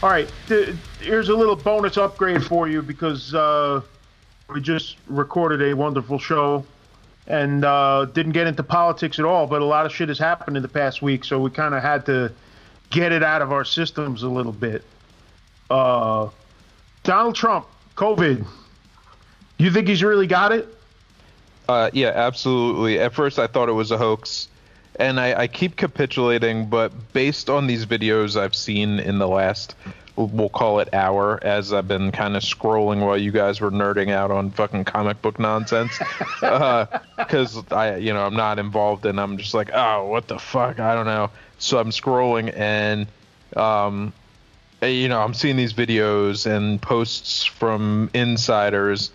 All right, here's a little bonus upgrade for you because we just recorded a wonderful show and didn't get into politics at all, but a lot of shit has happened in the past week, so we kind of had to get it out of our systems a little bit. Donald Trump, COVID. You think he's really got it? Yeah, absolutely. At first, I thought it was a hoax, and I keep capitulating, but based on these videos I've seen in the last, we'll call it hour, as I've been kind of scrolling while you guys were nerding out on fucking comic book nonsense, because I'm not involved, and I'm just like, oh, what the fuck? I don't know. So I'm scrolling, and I'm seeing these videos and posts from insiders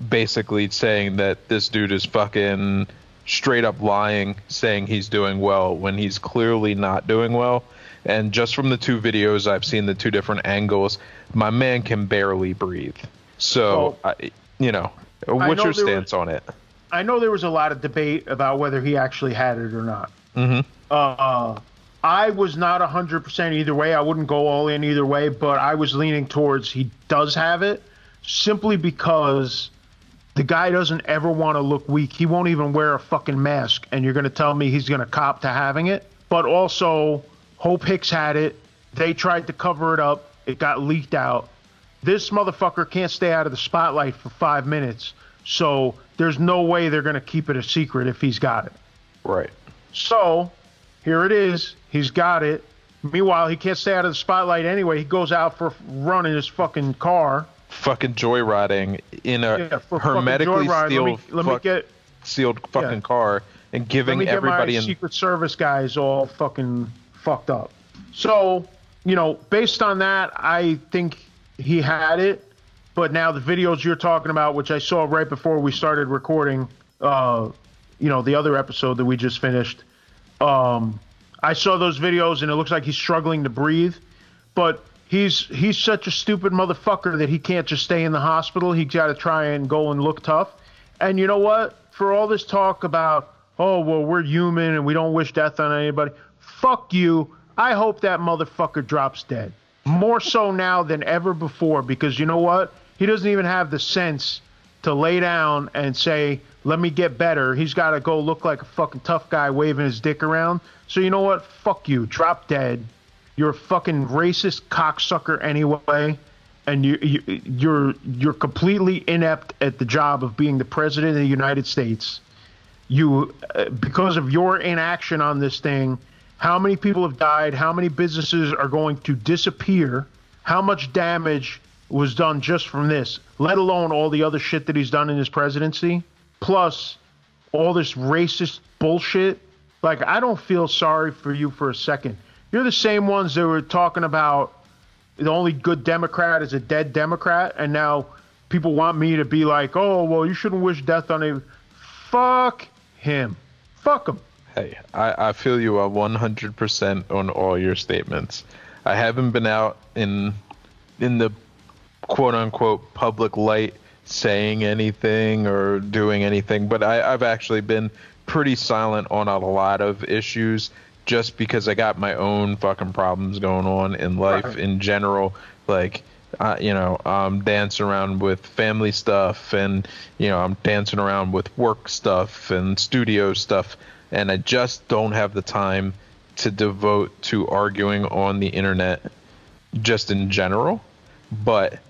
basically saying that this dude is fucking straight up lying, saying he's doing well when he's clearly not doing well. And just from the two videos I've seen, the two different angles, my man can barely breathe. So, what's your stance on it? I know there was a lot of debate about whether he actually had it or not. Mm-hmm. I was not 100% either way. I wouldn't go all in either way, but I was leaning towards he does have it, simply because the guy doesn't ever want to look weak. He won't even wear a fucking mask, and you're going to tell me he's going to cop to having it? But also, Hope Hicks had it. They tried to cover it up. It got leaked out. This motherfucker can't stay out of the spotlight for 5 minutes, so there's no way they're going to keep it a secret if he's got it. Right. So, here it is. He's got it. Meanwhile, he can't stay out of the spotlight anyway. He goes out for a run in his fucking car. Fucking joyriding in a hermetically sealed fucking car and giving everybody my Secret Service guys all fucking fucked up. So, based on that, I think he had it. But now the videos you're talking about, which I saw right before we started recording, the other episode that we just finished, I saw those videos and it looks like he's struggling to breathe, but he's such a stupid motherfucker that he can't just stay in the hospital. He's got to try and go and look tough. And you know what? For all this talk about, oh, well, we're human and we don't wish death on anybody. Fuck you. I hope that motherfucker drops dead. More so now than ever before, because you know what? He doesn't even have the sense to lay down and say, let me get better. He's got to go look like a fucking tough guy waving his dick around. So you know what? Fuck you. Drop dead. You're a fucking racist cocksucker anyway, and you're completely inept at the job of being the president of the United States. You, because of your inaction on this thing, how many people have died? How many businesses are going to disappear? How much damage was done just from this? Let alone all the other shit that he's done in his presidency, plus all this racist bullshit. Like, I don't feel sorry for you for a second. You're the same ones that were talking about the only good Democrat is a dead Democrat, and now people want me to be like, oh, well, you shouldn't wish death on him. Fuck him. Fuck him. Hey, I feel you 100% on all your statements. I haven't been out in the quote-unquote public light saying anything or doing anything, but I've actually been pretty silent on a lot of issues, just because I got my own fucking problems going on in life in general. Like, I'm dancing around with family stuff, and, I'm dancing around with work stuff and studio stuff, and I just don't have the time to devote to arguing on the internet just in general. But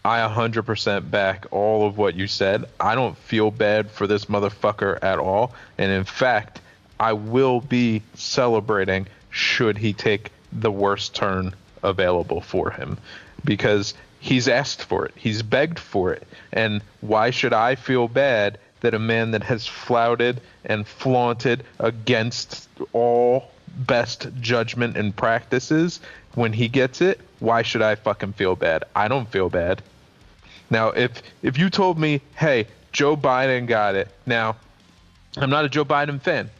I 100% back all of what you said. I don't feel bad for this motherfucker at all. And in fact, I will be celebrating should he take the worst turn available for him, because he's asked for it. He's begged for it. And why should I feel bad that a man that has flouted and flaunted against all best judgment and practices, when he gets it, why should I fucking feel bad? I don't feel bad. Now, if you told me, hey, Joe Biden got it. Now, I'm not a Joe Biden fan.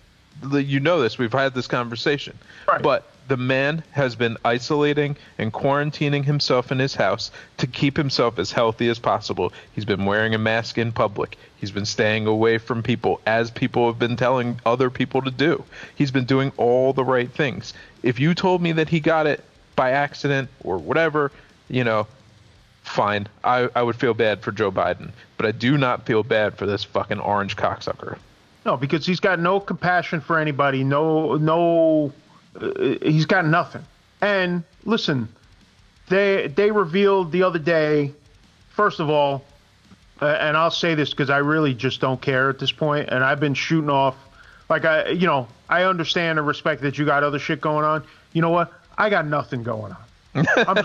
You know this. We've had this conversation. Right. But the man has been isolating and quarantining himself in his house to keep himself as healthy as possible. He's been wearing a mask in public. He's been staying away from people, as people have been telling other people to do. He's been doing all the right things. If you told me that he got it by accident or whatever, fine. I would feel bad for Joe Biden, but I do not feel bad for this fucking orange cocksucker. No, because he's got no compassion for anybody. He's got nothing. And listen, they revealed the other day, first of all, and I'll say this because I really just don't care at this point, and I've been shooting off, like I understand and respect that you got other shit going on. You know what? I got nothing going on.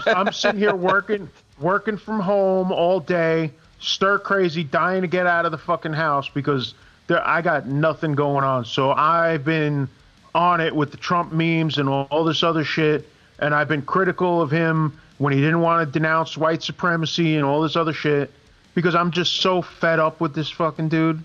I'm sitting here working from home all day, stir crazy, dying to get out of the fucking house because I got nothing going on. So I've been on it with the Trump memes and all this other shit, and I've been critical of him when he didn't want to denounce white supremacy and all this other shit because I'm just so fed up with this fucking dude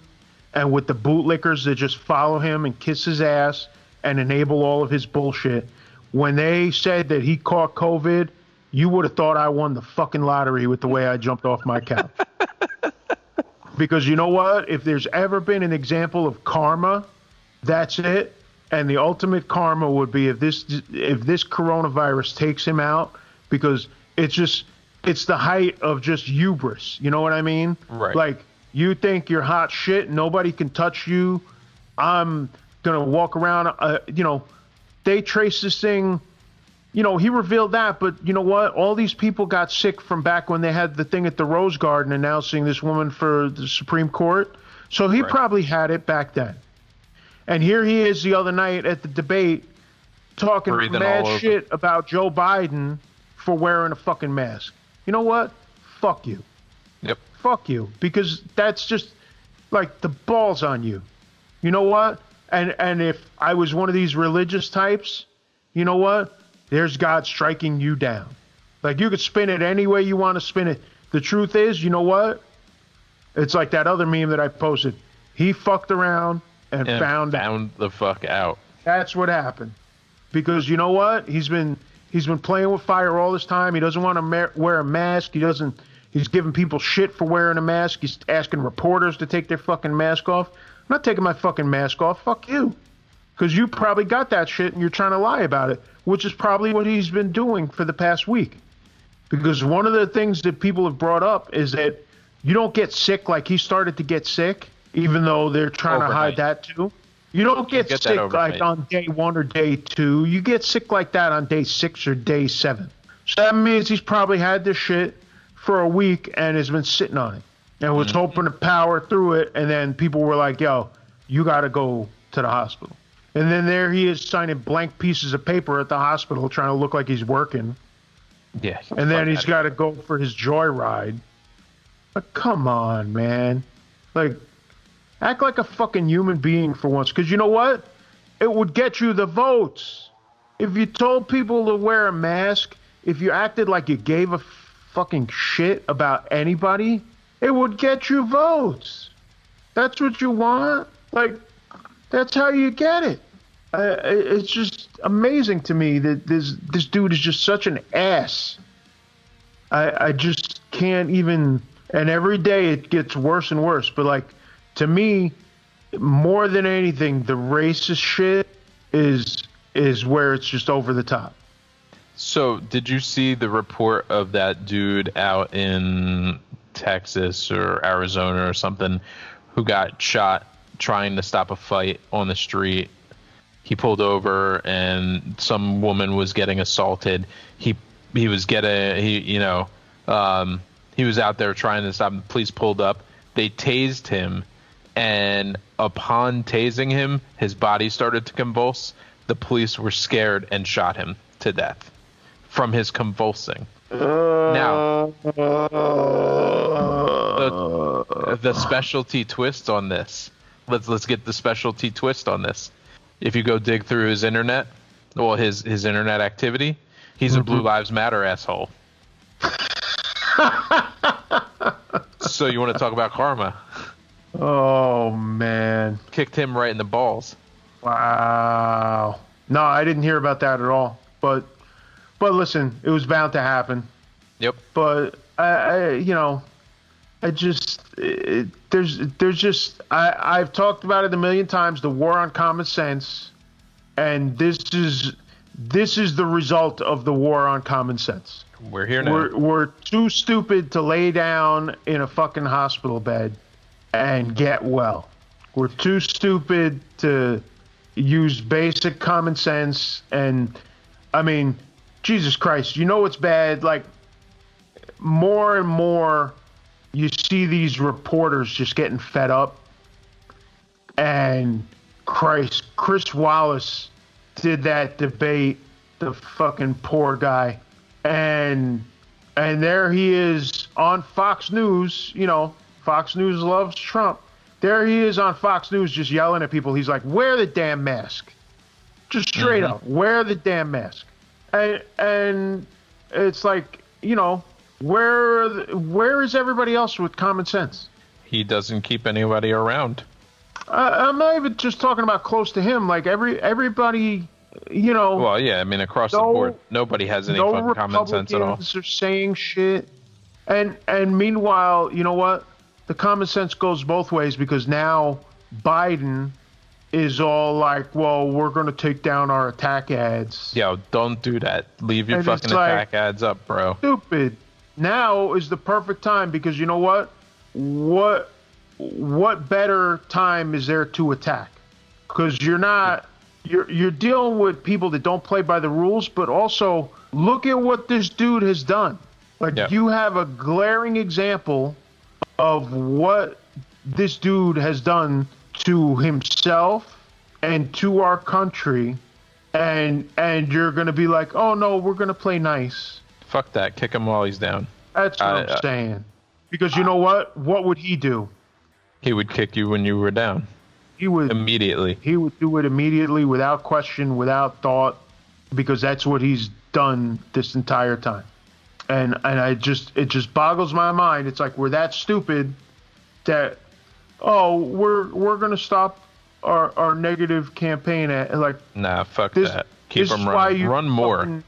and with the bootlickers that just follow him and kiss his ass and enable all of his bullshit. When they said that he caught COVID, you would have thought I won the fucking lottery with the way I jumped off my couch. Because you know what? If there's ever been an example of karma, that's it. And the ultimate karma would be if this coronavirus takes him out, because it's the height of just hubris. You know what I mean? Right. Like, you think you're hot shit, nobody can touch you. I'm gonna walk around. They trace this thing. He revealed that, but you know what? All these people got sick from back when they had the thing at the Rose Garden announcing this woman for the Supreme Court. So he probably had it back then. And here he is the other night at the debate talking mad shit about Joe Biden for wearing a fucking mask. You know what? Fuck you. Yep. Fuck you. Because that's just like the balls on you. You know what? And if I was one of these religious types, you know what? There's God striking you down. Like, you could spin it any way you want to spin it. The truth is, you know what? It's like that other meme that I posted. He fucked around and found the fuck out. That's what happened. Because you know what? He's been playing with fire all this time. He doesn't want to wear a mask. He's giving people shit for wearing a mask. He's asking reporters to take their fucking mask off. I'm not taking my fucking mask off. Fuck you. Because you probably got that shit and you're trying to lie about it, which is probably what he's been doing for the past week. Because one of the things that people have brought up is that you don't get sick like he started to get sick, even though they're trying to hide that too. You don't get sick like on day 1 or day 2. You get sick like that on day 6 or day 7. So that means he's probably had this shit for a week and has been sitting on it and was hoping to power through it. And then people were like, yo, you got to go to the hospital. And then there he is signing blank pieces of paper at the hospital trying to look like he's working. Yeah. And then he's got to go for his joyride. Like, come on, man. Like, act like a fucking human being for once. Because you know what? It would get you the votes. If you told people to wear a mask, if you acted like you gave a fucking shit about anybody, it would get you votes. That's what you want? Like, that's how you get it. It's just amazing to me that this dude is just such an ass. I just can't even. And every day it gets worse and worse. But like, to me, more than anything, the racist shit is where it's just over the top. So, did you see the report of that dude out in Texas or Arizona or something who got shot trying to stop a fight on the street? He pulled over and some woman was getting assaulted. He was out there trying to stop. The police pulled up. They tased him, and upon tasing him, his body started to convulse. The police were scared and shot him to death from his convulsing. Now, the specialty twist on this. Let's get the specialty twist on this. If you go dig through his internet, his internet activity, he's a Blue Lives Matter asshole. So you want to talk about karma? Oh, man. Kicked him right in the balls. Wow. No, I didn't hear about that at all. But listen, it was bound to happen. Yep. But I've talked about it a million times, the war on common sense, and this is this is the result of the war on common sense. We're here now. We're too stupid to lay down in a fucking hospital bed and get well. We're too stupid to use basic common sense. And I mean, Jesus Christ, you know what's bad? Like, more and more you see these reporters just getting fed up. And Chris Wallace did that debate, the fucking poor guy. And there he is on Fox News. You know, Fox News loves Trump. There he is on Fox News just yelling at people. He's like, wear the damn mask. Just straight up, wear the damn mask. And it's like, you know, where is everybody else with common sense? He doesn't keep anybody around. I'm not even just talking about close to him. Like everybody, you know. Well, yeah, I mean, across the board, nobody has any fucking common sense at all. Republicans are saying shit. And meanwhile, you know what? The common sense goes both ways, because now Biden is all like, well, we're going to take down our attack ads. Yo, don't do that. Leave your fucking attack ads up, bro. Stupid. Now is the perfect time, because you know what? What better time is there to attack? Because you're dealing with people that don't play by the rules, but also look at what this dude has done. Like, you have a glaring example of what this dude has done to himself and to our country, and you're going to be like, oh no, we're going to play nice. Fuck that. Kick him while he's down. That's what I'm saying. Because you know what? What would he do? He would kick you when you were down. He would immediately. He would do it immediately, without question, without thought, because that's what he's done this entire time. And it just boggles my mind. It's like, we're that stupid that, oh, we're gonna stop our negative campaign like. Nah, fuck that. Keep them running. Run more.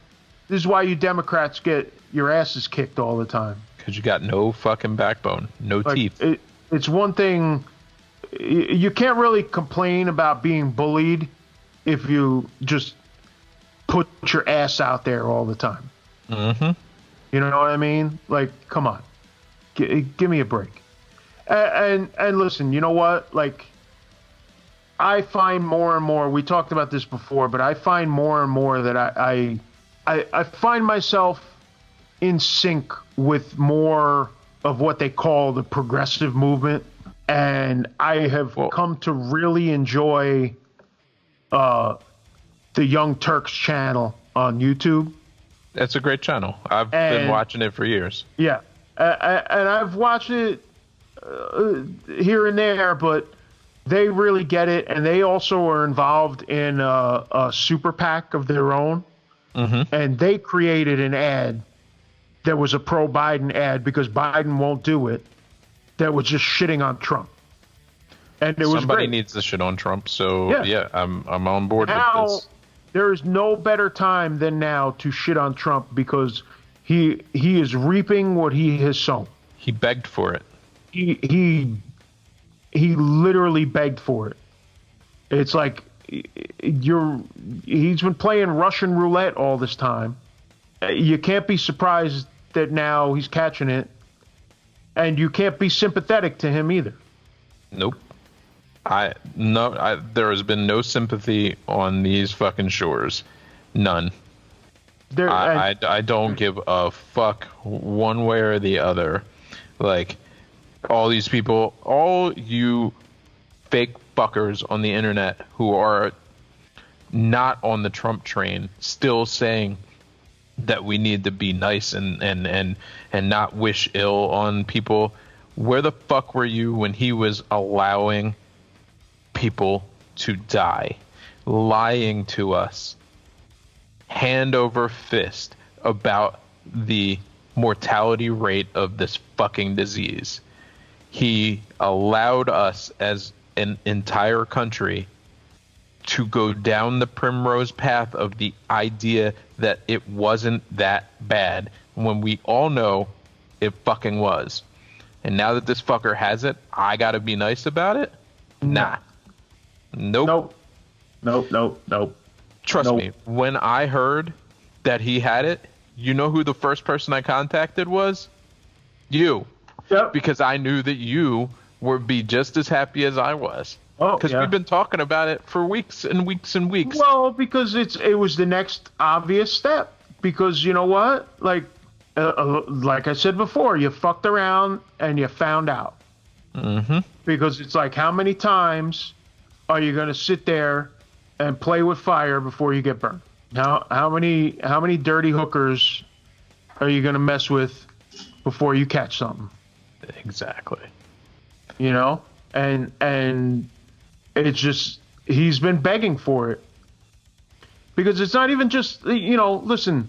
This is why you Democrats get your asses kicked all the time. Because you got no fucking backbone, no teeth. It's one thing. You can't really complain about being bullied if you just put your ass out there all the time. Mm-hmm. You know what I mean? Like, come on, give me a break. And listen, you know what? Like, I find more and more. We talked about this before, but I find more and more that I find myself in sync with more of what they call the progressive movement, and I have come to really enjoy the Young Turks channel on YouTube. That's a great channel. I've been watching it for years. Yeah, and I've watched it here and there, but they really get it, and they also are involved in a super PAC of their own, and they created an ad that was a pro-Biden ad, because Biden won't do it, that was just shitting on Trump. And it was Somebody great. needs to shit on Trump, so yeah, I'm on board with this. There is no better time than now to shit on Trump, because he is reaping what he has sown. He begged for it. He literally begged for it. It's like he's been playing Russian roulette all this time. You can't be surprised that now he's catching it, and you can't be sympathetic to him either. Nope. There has been no sympathy on these fucking shores. None. I don't give a fuck one way or the other. Like, all these people, all you fake fuckers on the internet who are not on the Trump train, still saying that we need to be nice and not wish ill on people. Where the fuck were you when he was allowing people to die, lying to us hand over fist about the mortality rate of this fucking disease? He allowed us as an entire country to go down the primrose path of the idea that it wasn't that bad, when we all know it fucking was. And now that this fucker has it, I gotta be nice about it? Nah. Nope. Nope. Trust me, when I heard that he had it, you know who the first person I contacted was? You. Yep. Because I knew that you would be just as happy as I was. Oh, because we've been talking about it for weeks and weeks and weeks. Well, because it was the next obvious step. Because you know what? Like I said before, you fucked around and you found out. Mm-hmm. Because it's like, how many times are you going to sit there and play with fire before you get burned? How many dirty hookers are you going to mess with before you catch something? Exactly. You know, and it's just, he's been begging for it. Because it's not even just, you know, listen,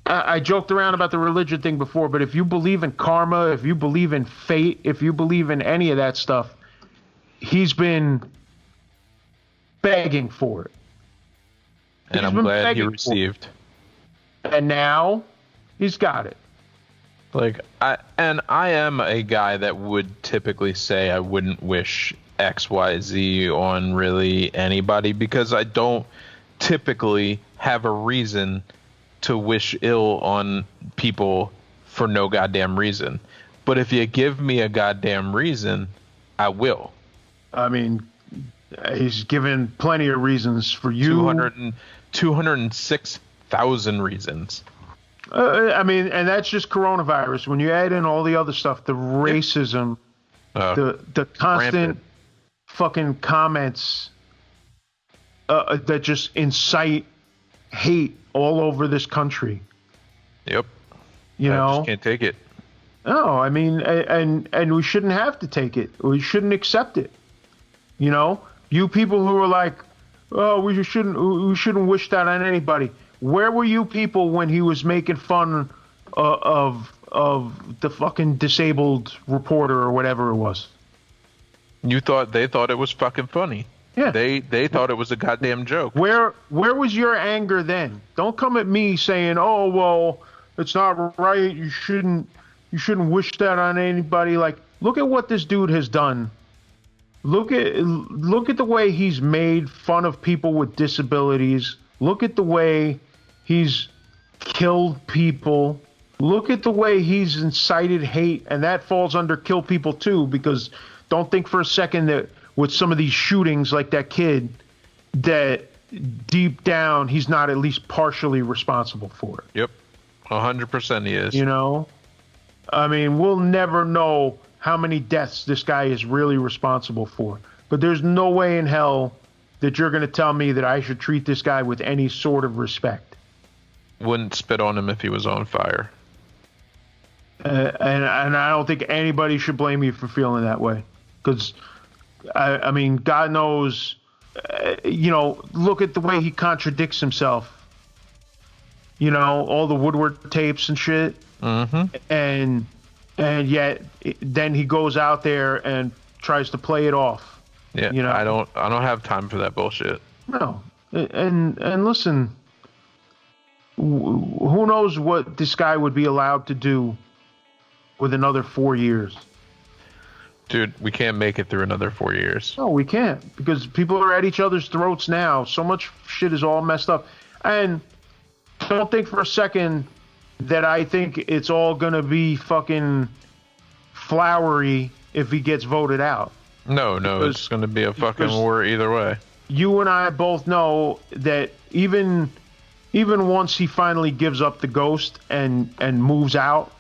I joked around about the religion thing before, but if you believe in karma, if you believe in fate, if you believe in any of that stuff, he's been begging for it. And I'm glad he received. And now he's got it. Like, I am a guy that would typically say I wouldn't wish XYZ on really anybody, because I don't typically have a reason to wish ill on people for no goddamn reason. But if you give me a goddamn reason, I will. I mean, he's given plenty of reasons for you. 206,000 reasons. I mean, and that's just coronavirus. When you add in all the other stuff, the racism, the constant rampant fucking comments that just incite hate all over this country. Yep. You know, just can't take it. No, I mean, and we shouldn't have to take it. We shouldn't accept it. You know, you people who are like, oh, we shouldn't wish that on anybody. Where were you people when he was making fun of the fucking disabled reporter or whatever it was? They thought it was fucking funny. Yeah. They thought it was a goddamn joke. Where was your anger then? Don't come at me saying, "Oh, well, it's not right. You shouldn't wish that on anybody." Like, look at what this dude has done. Look at the way he's made fun of people with disabilities. Look at the way he's killed people. Look at the way he's incited hate, and that falls under kill people too, because don't think for a second that with some of these shootings like that kid, that deep down he's not at least partially responsible for it. Yep. 100% he is. You know? I mean, we'll never know how many deaths this guy is really responsible for. But there's no way in hell that you're going to tell me that I should treat this guy with any sort of respect. Wouldn't spit on him if he was on fire. And I don't think anybody should blame you for feeling that way. Because, I mean, God knows, you know, look at the way he contradicts himself. You know, all the Woodward tapes and shit. Mm-hmm. And yet then he goes out there and tries to play it off. Yeah, you know? I don't have time for that bullshit. No. And listen, who knows what this guy would be allowed to do with another 4 years. Dude, we can't make it through another 4 years. No, we can't, because people are at each other's throats now. So much shit is all messed up. And don't think for a second that I think it's all going to be fucking flowery if he gets voted out. No, because it's going to be a fucking war either way. You and I both know that even once he finally gives up the ghost and moves out,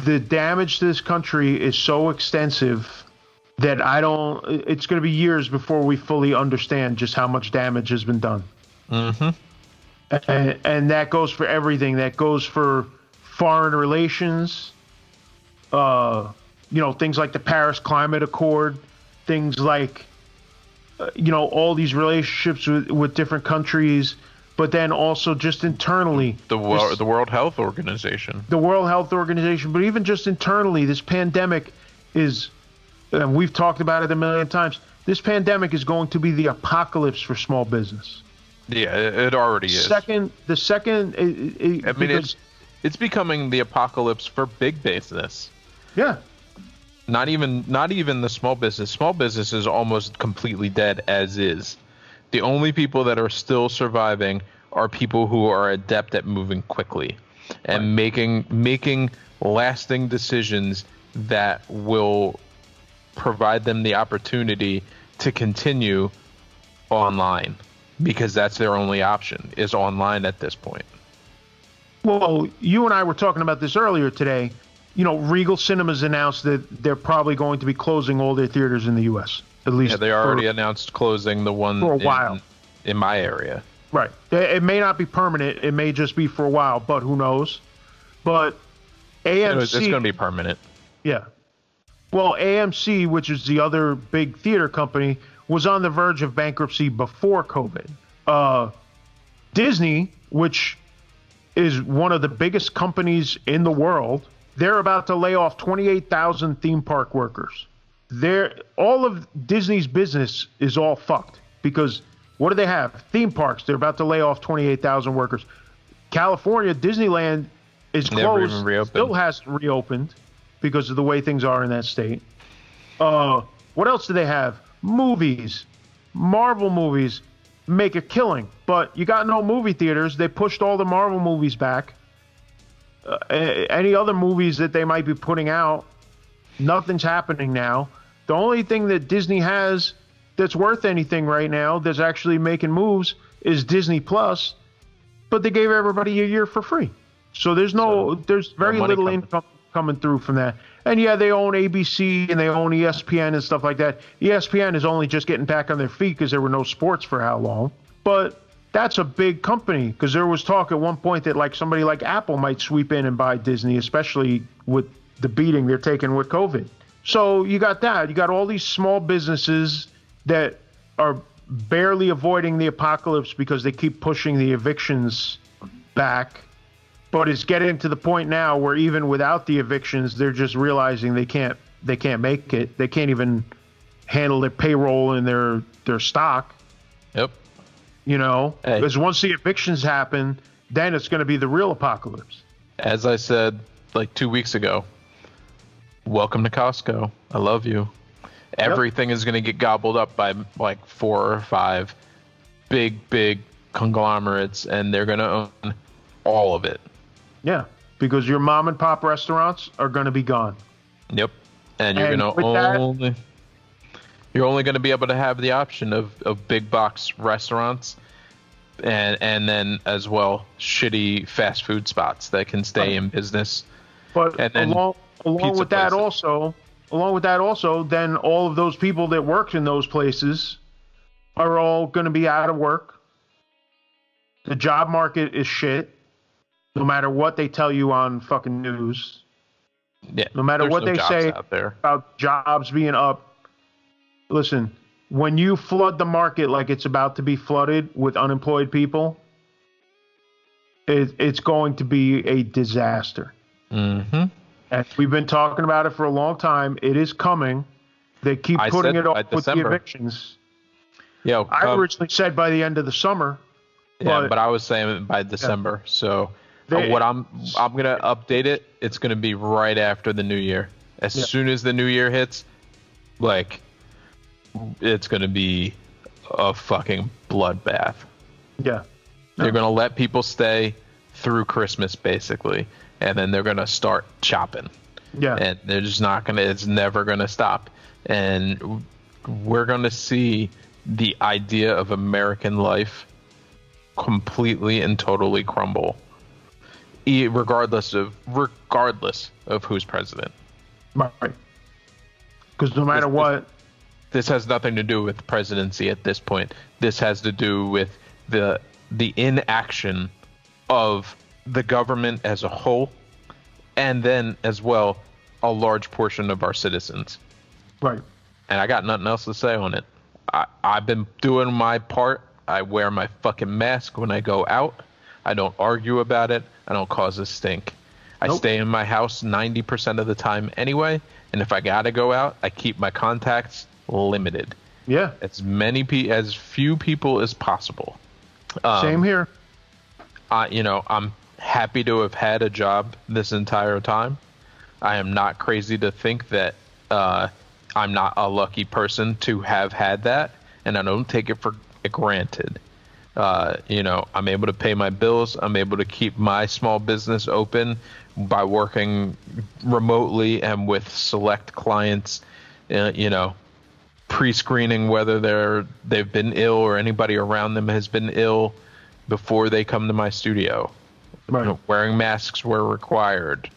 the damage to this country is so extensive that it's going to be years before we fully understand just how much damage has been done. Mm-hmm. And that goes for everything. That goes for foreign relations, you know, things like the Paris Climate Accord, things like, you know, all these relationships with different countries, but then also just internally. The World Health Organization. The World Health Organization, but even just internally, this pandemic is, and we've talked about it a million times, this pandemic is going to be the apocalypse for small business. Yeah, it already is. The second, I mean, it's becoming the apocalypse for big business. Yeah. Not even the small business. Small business is almost completely dead as is. The only people that are still surviving are people who are adept at moving quickly and making lasting decisions that will provide them the opportunity to continue online, because that's their only option, is online at this point. Well, you and I were talking about this earlier today. You know, Regal Cinemas announced that they're probably going to be closing all their theaters in the U.S. At least. Yeah, they already announced closing the one for a while in my area. Right. It may not be permanent. It may just be for a while, but who knows? But AMC... It's going to be permanent. Yeah. Well, AMC, which is the other big theater company, was on the verge of bankruptcy before COVID. Disney, which is one of the biggest companies in the world, they're about to lay off 28,000 theme park workers. All of Disney's business is all fucked because what do they have? Theme parks. They're about to lay off 28,000 workers. California, Disneyland is closed, still hasn't reopened because of the way things are in that state. What else do they have? Movies. Marvel movies make a killing, but you got no movie theaters. They pushed all the Marvel movies back. Any other movies that they might be putting out, nothing's happening now. The only thing that Disney has that's worth anything right now that's actually making moves is Disney Plus, but they gave everybody a year for free. So there's very little income coming through from that. And yeah, they own ABC and they own ESPN and stuff like that. ESPN is only just getting back on their feet because there were no sports for how long. But that's a big company, because there was talk at one point that like somebody like Apple might sweep in and buy Disney, especially with the beating they're taking with COVID. So you got that. You got all these small businesses that are barely avoiding the apocalypse because they keep pushing the evictions back. But it's getting to the point now where even without the evictions, they're just realizing they can't make it. They can't even handle their payroll and their stock. Yep. You know, because once the evictions happen, then it's going to be the real apocalypse. As I said like 2 weeks ago, welcome to Costco. I love you. Everything is going to get gobbled up by like 4 or 5 big conglomerates, and they're going to own all of it. Yeah, because your mom and pop restaurants are going to be gone. Yep. And you're only going to be able to have the option of big box restaurants and then as well shitty fast food spots that can stay in business. But and then along with that also, then all of those people that worked in those places are all going to be out of work. The job market is shit. No matter what they tell you on fucking news. Yeah. No matter what they say about jobs being up. Listen, when you flood the market like it's about to be flooded with unemployed people, it's going to be a disaster. Mm-hmm. And we've been talking about it for a long time. It is coming. They keep putting it off with the evictions. Yeah, I originally said by the end of the summer. Yeah, but I was saying by December. Yeah. So what I'm gonna update it. It's gonna be right after the new year. As soon as the new year hits, like, it's gonna be a fucking bloodbath. Yeah. They're gonna let people stay through Christmas basically, and then they're gonna start chopping. Yeah. And they're just not gonna. It's never gonna stop. And we're gonna see the idea of American life completely and totally crumble, regardless of who's president. Right. Because no matter what, this has nothing to do with presidency at this point. This has to do with the inaction of the government as a whole, and then as well a large portion of our citizens. Right. And I got nothing else to say on it. I've been doing my part. I wear my fucking mask when I go out. I don't argue about it. I don't cause a stink. I stay in my house 90% of the time anyway, and if I gotta go out, I keep my contacts limited. Yeah. As few people as possible. Same here. I'm happy to have had a job this entire time. I am not crazy to think that I'm not a lucky person to have had that, and I don't take it for granted. I'm able to pay my bills. I'm able to keep my small business open by working remotely and with select clients, pre-screening whether they've been ill or anybody around them has been ill before they come to my studio. Right. Wearing masks where required,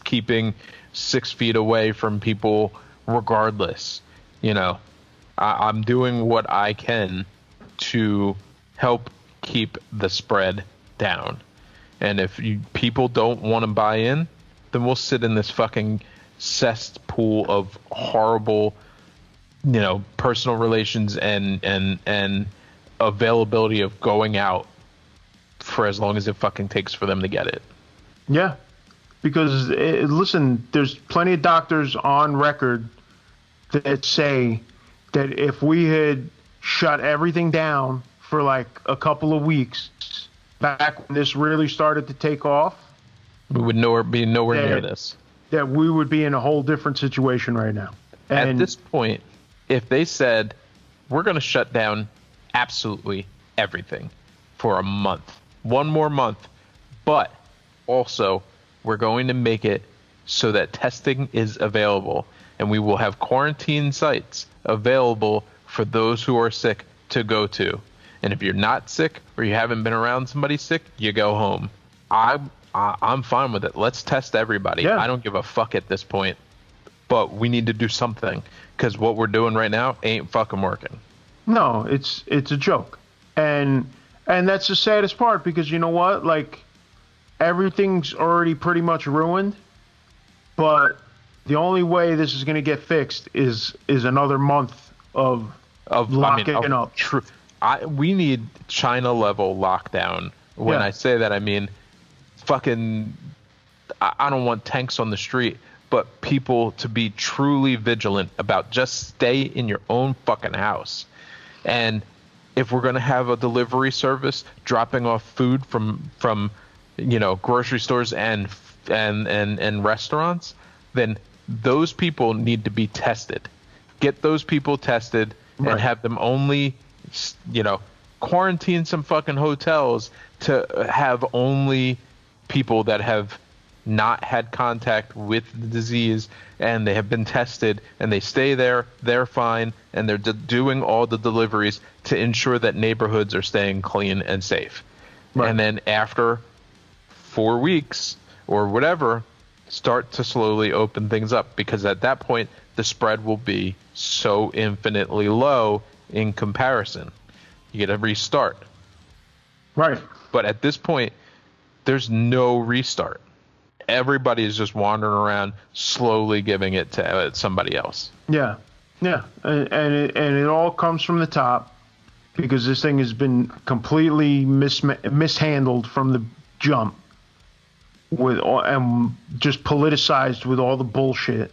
keeping 6 feet away from people regardless. I'm doing what I can to help keep the spread down. And if people don't want to buy in, then we'll sit in this fucking cesspool of horrible, personal relations and availability of going out for as long as it fucking takes for them to get it. Yeah. Because, listen, there's plenty of doctors on record that say that if we had shut everything down for like a couple of weeks back when this really started to take off, we would be nowhere near this. That we would be in a whole different situation right now. And at this point, if they said, we're going to shut down absolutely everything for a month, one more month, but also we're going to make it so that testing is available, and we will have quarantine sites available for those who are sick to go to. And if you're not sick or you haven't been around somebody sick, you go home. I'm fine with it. Let's test everybody. Yeah. I don't give a fuck at this point. But we need to do something, because what we're doing right now ain't fucking working. No, it's a joke. And that's the saddest part, because you know what? Like, everything's already pretty much ruined, but the only way this is going to get fixed is another month of locking up. True. We need China level lockdown. When I say that, I mean fucking. I don't want tanks on the street, but people to be truly vigilant about just stay in your own fucking house. And if we're going to have a delivery service dropping off food from grocery stores and restaurants, then those people need to be tested. Get those people tested and have them only, quarantine some fucking hotels to have only people that have not had contact with the disease and they have been tested and they stay there, they're fine, and they're doing all the deliveries to ensure that neighborhoods are staying clean and safe. Right. And then after 4 weeks or whatever, start to slowly open things up, because at that point the spread will be so infinitely low in comparison. You get to restart. Right. But at this point, there's no restart. Everybody is just wandering around, slowly giving it to somebody else. Yeah, yeah, and it all comes from the top, because this thing has been completely mishandled from the jump, and just politicized with all the bullshit.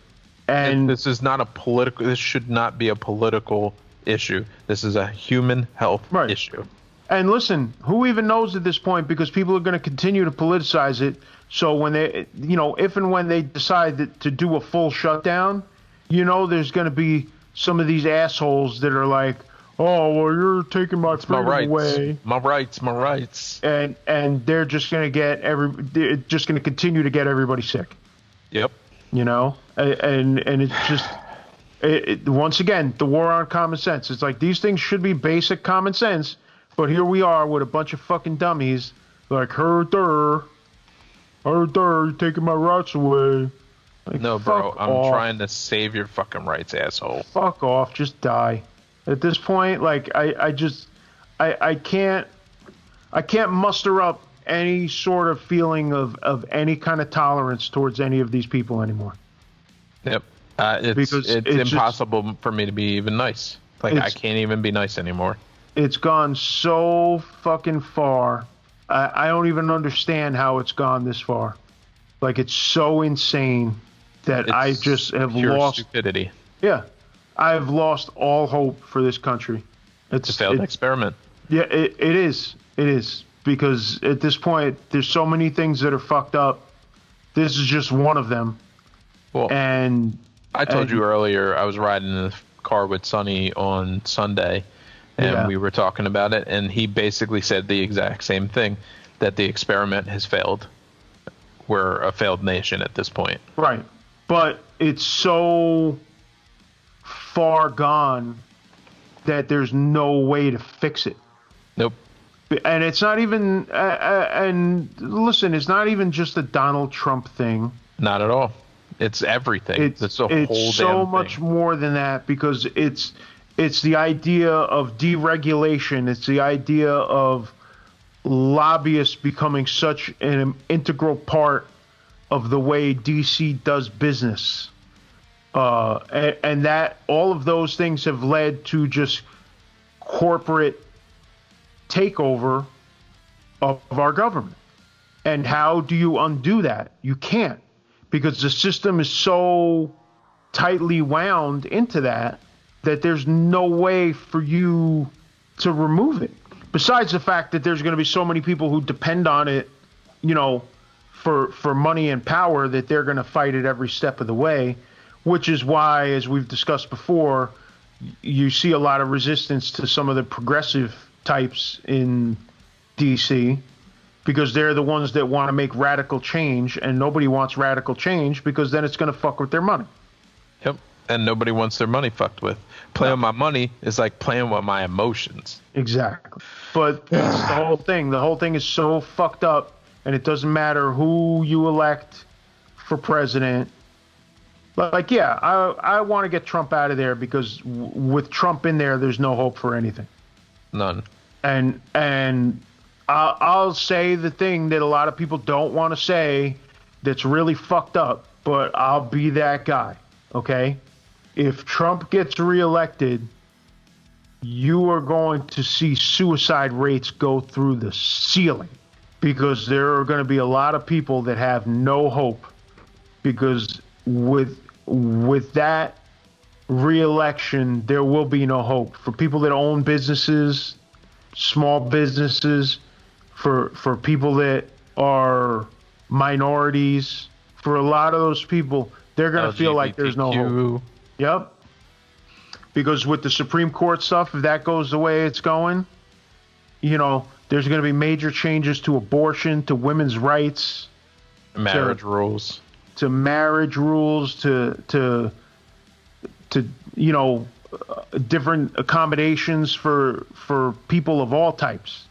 And this is not a political. This should not be a political issue. This is a human health issue. And listen, who even knows at this point? Because people are going to continue to politicize it. So when they, if and when they decide to do a full shutdown, there's going to be some of these assholes that are like, oh, well, you're taking my freedom away. My rights. And they're just going to continue to get everybody sick. Yep. And it's just, once again, the war on common sense. It's like, these things should be basic common sense, but here we are with a bunch of fucking dummies like, you're taking my rights away. Like, no, bro, I'm trying to save your fucking rights, asshole. Fuck off, just die. At this point, like, I can't muster up any sort of feeling of any kind of tolerance towards any of these people anymore. Yep. It's impossible for me to be even nice. Like, I can't even be nice anymore. It's gone so fucking far. I don't even understand how it's gone this far. Like, it's so insane that I just have lost stupidity. Yeah. I've lost all hope for this country. It's a failed experiment. Yeah, it is. It is. Because at this point, there's so many things that are fucked up. This is just one of them. Well, I told you earlier, I was riding in the car with Sonny on Sunday, and we were talking about it, and he basically said the exact same thing, that the experiment has failed. We're a failed nation at this point. Right. But it's so far gone that there's no way to fix it. Nope. And it's not even, and listen, it's not even just a Donald Trump thing. Not at all. It's everything. It's a whole so damn much thing. more than that, because it's the idea of deregulation. It's the idea of lobbyists becoming such an integral part of the way DC does business. And that all of those things have led to just corporate takeover of our government. And how do you undo that? You can't, because the system is so tightly wound into that there's no way for you to remove it. Besides the fact that there's going to be so many people who depend on it, for money and power, that they're going to fight it every step of the way, which is why, as we've discussed before, you see a lot of resistance to some of the progressive types in DC, because they're the ones that want to make radical change, and nobody wants radical change because then it's going to fuck with their money. Yep. And nobody wants their money fucked with. Playing with my money is like playing with my emotions. Exactly. But that's the whole thing. The whole thing is so fucked up, and it doesn't matter who you elect for president. Like, yeah, I want to get Trump out of there, because with Trump in there, there's no hope for anything. None. And I'll say the thing that a lot of people don't want to say that's really fucked up, but I'll be that guy, okay? If Trump gets reelected, you are going to see suicide rates go through the ceiling, because there are going to be a lot of people that have no hope, because with that re-election, there will be no hope for people that own businesses, small businesses, for people that are minorities. For a lot of those people, they're going to feel like there's no hope. Yep. Because with the Supreme Court stuff, if that goes the way it's going, there's going to be major changes to abortion, to women's rights, marriage rules, to different accommodations for people of all types.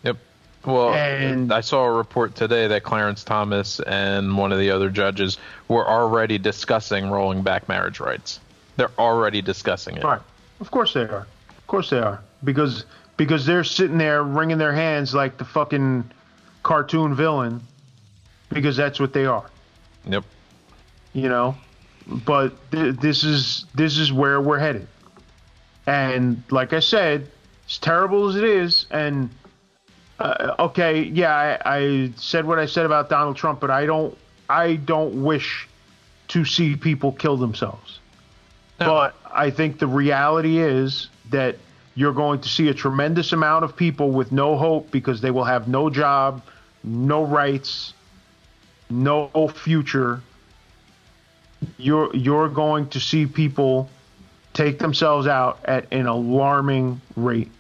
Yep. Well, and I saw a report today that Clarence Thomas and one of the other judges were already discussing rolling back marriage rights. They're already discussing it. Right. Of course they are. Of course they are. Because they're sitting there wringing their hands like the fucking cartoon villain, because that's what they are. Yep. But this is where we're headed. And like I said, as terrible as it is, and okay, yeah, I said what I said about Donald Trump, but I don't wish to see people kill themselves. No. But I think the reality is that you're going to see a tremendous amount of people with no hope, because they will have no job, no rights, no future. You're going to see people take themselves out at an alarming rate.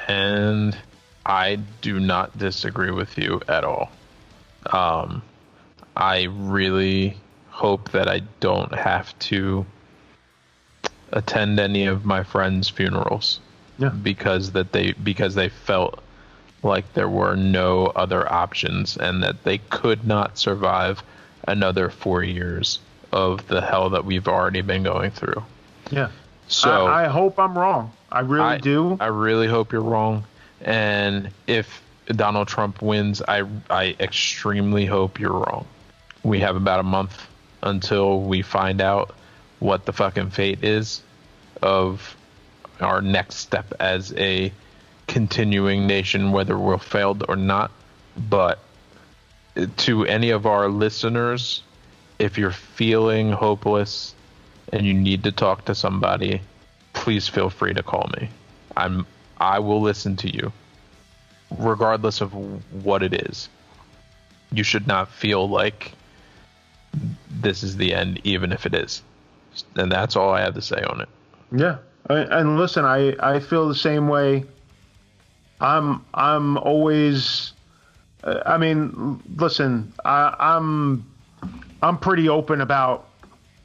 And I do not disagree with you at all. I really hope that I don't have to attend any of my friends' funerals. Yeah. Because they felt like there were no other options, and that they could not survive another 4 years of the hell that we've already been going through. Yeah. So I hope I'm wrong. I really do. I really hope you're wrong. And if Donald Trump wins, I extremely hope you're wrong. We have about a month until we find out what the fucking fate is of our next step as a continuing nation, whether we're failed or not. But to any of our listeners, if you're feeling hopeless and you need to talk to somebody, please feel free to call me. I will listen to you, regardless of what it is. You should not feel like this is the end, even if it is. And that's all I have to say on it. Yeah. And listen, I feel the same way. I'm always. I mean, listen, I'm pretty open about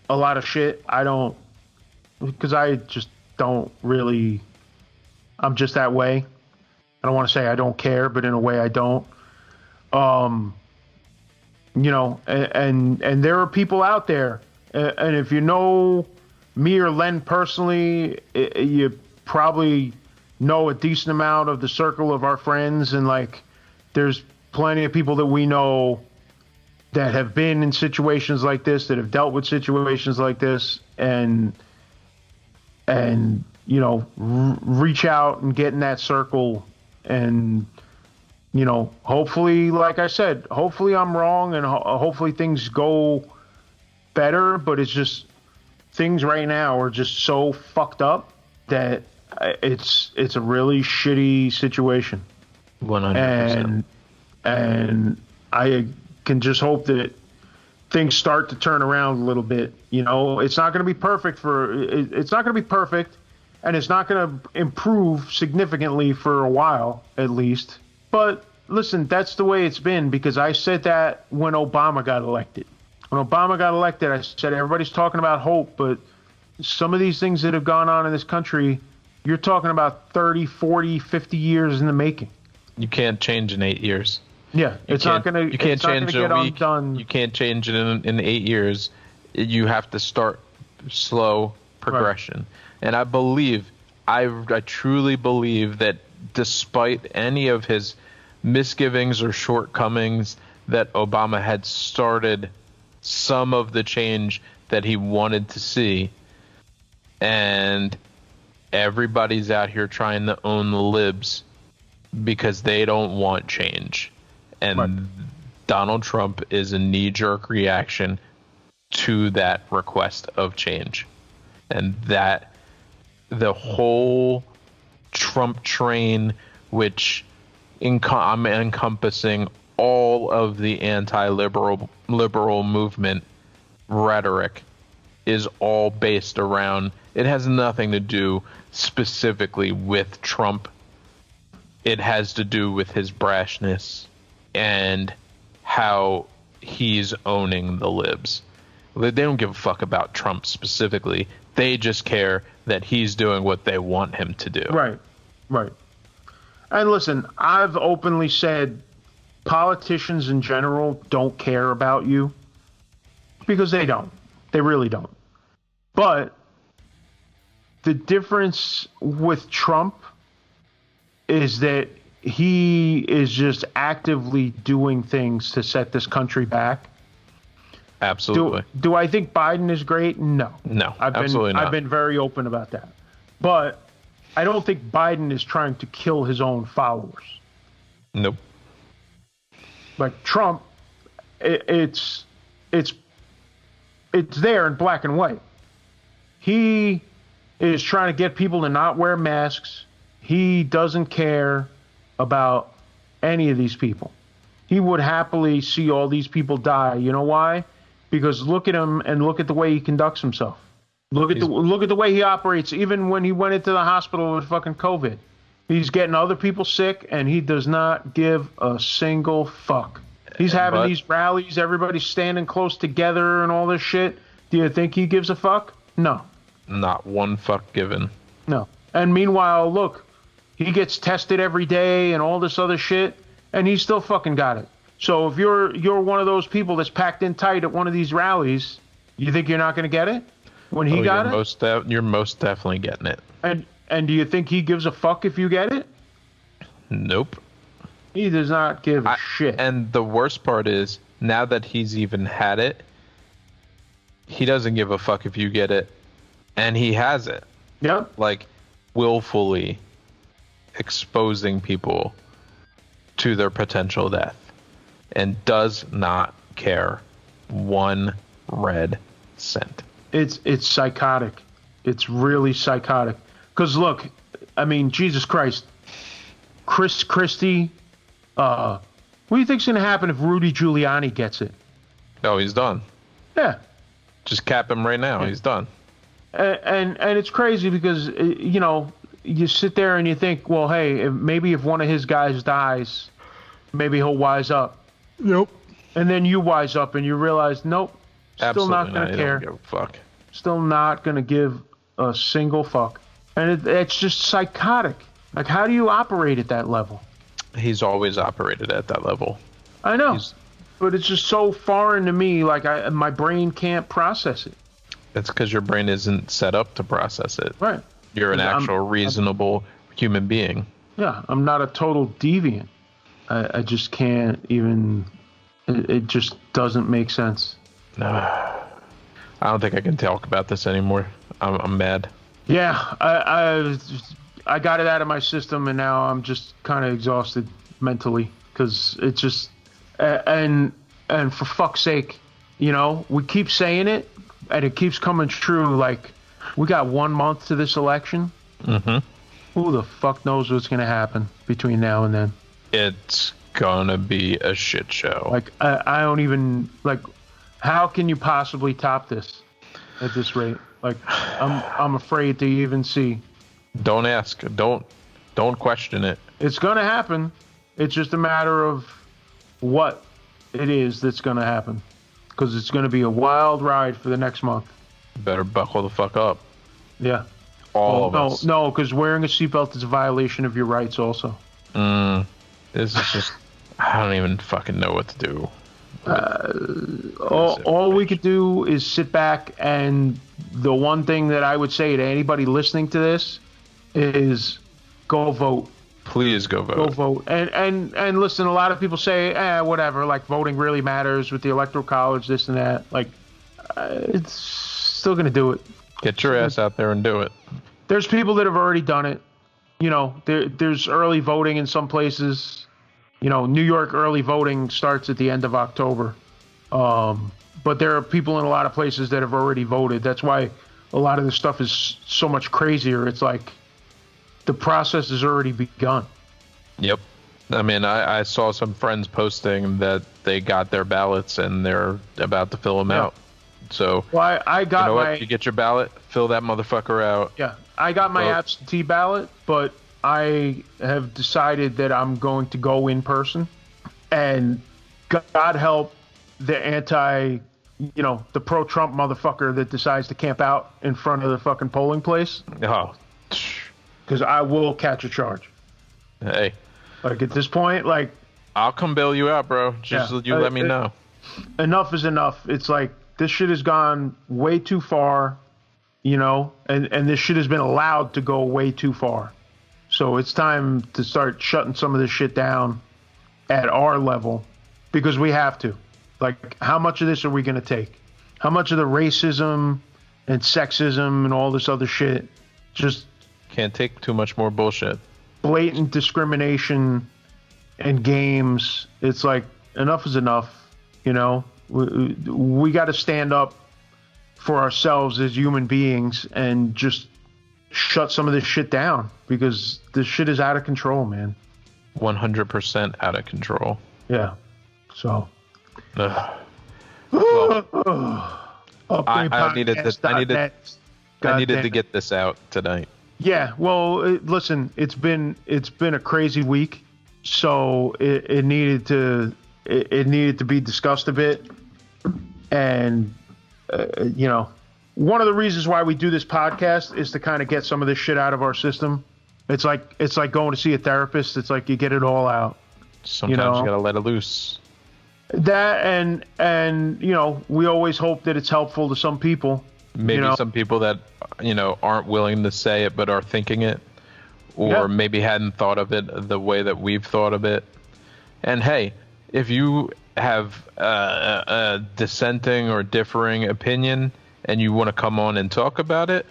a lot of shit. I don't, because I just don't really. I'm just that way. I don't want to say I don't care, but in a way I don't. Um, and there are people out there, and if you know me or Len personally, you probably know a decent amount of the circle of our friends, and like, there's plenty of people that we know that have been in situations like this, that have dealt with situations like this, and reach out and get in that circle, and hopefully, like I said, hopefully I'm wrong, and hopefully things go better, but it's just things right now are just so fucked up that it's a really shitty situation. 100%. And I can just hope that things start to turn around a little bit. It's not going to be perfect it's not going to be perfect, and it's not going to improve significantly for a while, at least. But listen, that's the way it's been, because I said that when Obama got elected. When Obama got elected, I said everybody's talking about hope, but some of these things that have gone on in this country, you're talking about 30, 40, 50 years in the making. You can't change in 8 years. Yeah, You can't change in a week. Undone. You can't change it in 8 years. You have to start slow progression. Right. And I truly believe that despite any of his misgivings or shortcomings, that Obama had started some of the change that he wanted to see. And everybody's out here trying to own the libs because they don't want change. And right. Donald Trump is a knee-jerk reaction to that request of change. And that the whole Trump train, which I'm encompassing all of the anti-liberal movement rhetoric, is all based around, it has nothing to do specifically with Trump. It has to do with his brashness and how he's owning the libs. They don't give a fuck about Trump specifically. They just care that he's doing what they want him to do. Right. And listen, I've openly said politicians in general don't care about you, because they don't. They really don't. But the difference with Trump is that he is just actively doing things to set this country back. Absolutely. Do I think Biden is great? No. Absolutely not. I've been very open about that. But I don't think Biden is trying to kill his own followers. Nope. Like Trump, it's there in black and white. He is trying to get people to not wear masks. He doesn't care about any of these people. He would happily see all these people die. You know why? Because look at him and look at the way he conducts himself. Look at the way he operates. Even when he went into the hospital with fucking COVID, he's getting other people sick, and he does not give a single fuck. He's having these rallies, everybody's standing close together and all this shit. Do you think he gives a fuck? No. Not one fuck given. No. And meanwhile, look, he gets tested every day and all this other shit, and he's still fucking got it. So if you're one of those people that's packed in tight at one of these rallies, you think you're not going to get it when he got it? You're most definitely getting it. And do you think he gives a fuck if you get it? Nope. He does not give a shit. And the worst part is, now that he's even had it, he doesn't give a fuck if you get it, and he has it. Yep. Like, willfully exposing people to their potential death, and does not care one red cent. It's psychotic. It's really psychotic. Because look, I mean, Jesus Christ, Chris Christie. What do you think's going to happen if Rudy Giuliani gets it? Oh, he's done. Yeah. Just cap him right now. Yeah. He's done. and it's crazy because you know, you sit there and you think, well, hey, maybe if one of his guys dies, maybe he'll wise up. Nope. And then you wise up and you realize, nope, still Absolutely not gonna care. Don't give a fuck. Still not gonna give a single fuck. And it's just psychotic. Like, how do you operate at that level? He's always operated at that level. I know, but it's just so foreign to me. Like, my brain can't process it. It's because your brain isn't set up to process it. Right. You're an actual reasonable human being. Yeah, I'm not a total deviant. I just can't even. It just doesn't make sense. I don't think I can talk about this anymore. I'm mad. Yeah, I got it out of my system, and now I'm just kind of exhausted mentally because it just and for fuck's sake, you know, we keep saying it, and it keeps coming true. Like, we got 1 month to this election. Mm-hmm. Who the fuck knows what's gonna happen between now and then? It's gonna be a shit show. Like, I don't even, like, how can you possibly top this at this rate? Like, I'm afraid to even see. Don't ask. Don't question it. It's gonna happen. It's just a matter of what it is that's gonna happen, because it's gonna be a wild ride for the next month. Better buckle the fuck up. Yeah. All of us. No, because wearing a seatbelt is a violation of your rights also. This is just, I don't even fucking know what to do. All we could do is sit back, and the one thing that I would say to anybody listening to this is go vote. Please go vote. Go vote. And listen, a lot of people say, whatever, like, voting really matters with the Electoral College, this and that. Like, it's still going to do it. Get your ass out there and do it. There's people that have already done it. You know, there's early voting in some places. You know, New York early voting starts at the end of October. But there are people in a lot of places that have already voted. That's why a lot of this stuff is so much crazier. It's like the process has already begun. Yep. I mean, I saw some friends posting that they got their ballots and they're about to fill them out. So, well, I got you get your ballot, fill that motherfucker out. Yeah, I got my absentee ballot, but I have decided that I'm going to go in person, and God help the the pro-Trump motherfucker that decides to camp out in front of the fucking polling place. Oh. Because I will catch a charge. Hey. Like, at this point, like, I'll come bail you out, bro. Just you let me know. Enough is enough. It's like, this shit has gone way too far, you know, and this shit has been allowed to go way too far. So it's time to start shutting some of this shit down at our level, because we have to. Like, how much of this are we going to take? How much of the racism and sexism and all this other shit? Just can't take too much more bullshit. Blatant discrimination and games. It's like, enough is enough, you know? We got to stand up for ourselves as human beings and just shut some of this shit down, because this shit is out of control, man. 100% out of control. Yeah. So. Well, I needed to get this out tonight. Yeah. Well, listen, it's been a crazy week, so it needed to be discussed a bit. And, you know, one of the reasons why we do this podcast is to kind of get some of this shit out of our system. It's like going to see a therapist. It's like you get it all out. Sometimes you gotta let it loose. That and you know, we always hope that it's helpful to some people. Maybe some people that, you know, aren't willing to say it but are thinking it, or maybe hadn't thought of it the way that we've thought of it. And hey, if you have a dissenting or differing opinion and you want to come on and talk about it,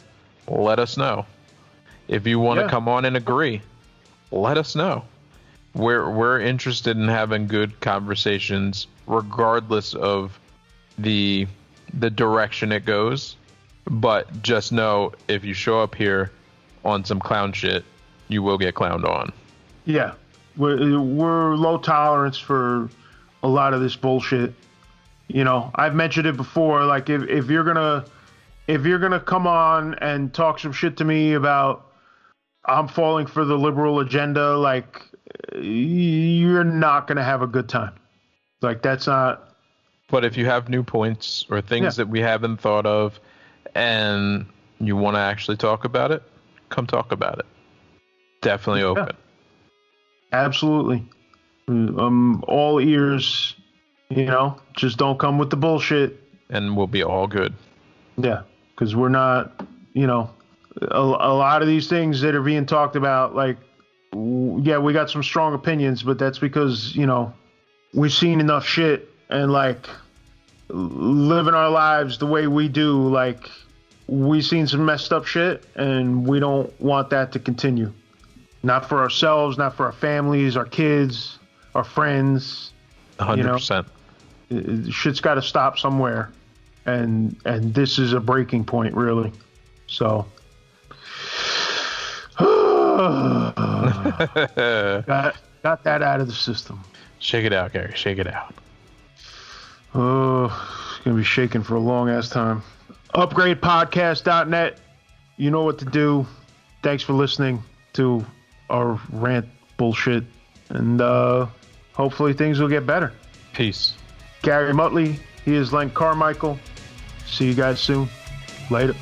let us know. If you want to come on and agree, let us know. We're interested in having good conversations regardless of the direction it goes. But just know, if you show up here on some clown shit, you will get clowned on. Yeah. We're low tolerance for a lot of this bullshit. You know, I've mentioned it before. Like, if you're gonna if you're gonna come on and talk some shit to me about I'm falling for the liberal agenda, like you're not gonna have a good time. Like that's not. But if you have new points or things that we haven't thought of, and you want to actually talk about it, come talk about it. Definitely open. Absolutely. All ears. Just don't come with the bullshit. And we'll be all good. Yeah, because we're not, a lot of these things that are being talked about, like, yeah, we got some strong opinions, but that's because, we've seen enough shit and, like, living our lives the way we do, like, we've seen some messed up shit, and we don't want that to continue. Not for ourselves, not for our families, our kids, our friends. 100%. Shit's got to stop somewhere, and this is a breaking point, really. So, got that out of the system. Shake it out, Gary. Shake it out. Oh, it's gonna be shaking for a long ass time. Upgradepodcast.net. You know what to do. Thanks for listening to our rant bullshit, and hopefully things will get better. Peace. Gary Muttley. He is Len Carmichael. See you guys soon. Later.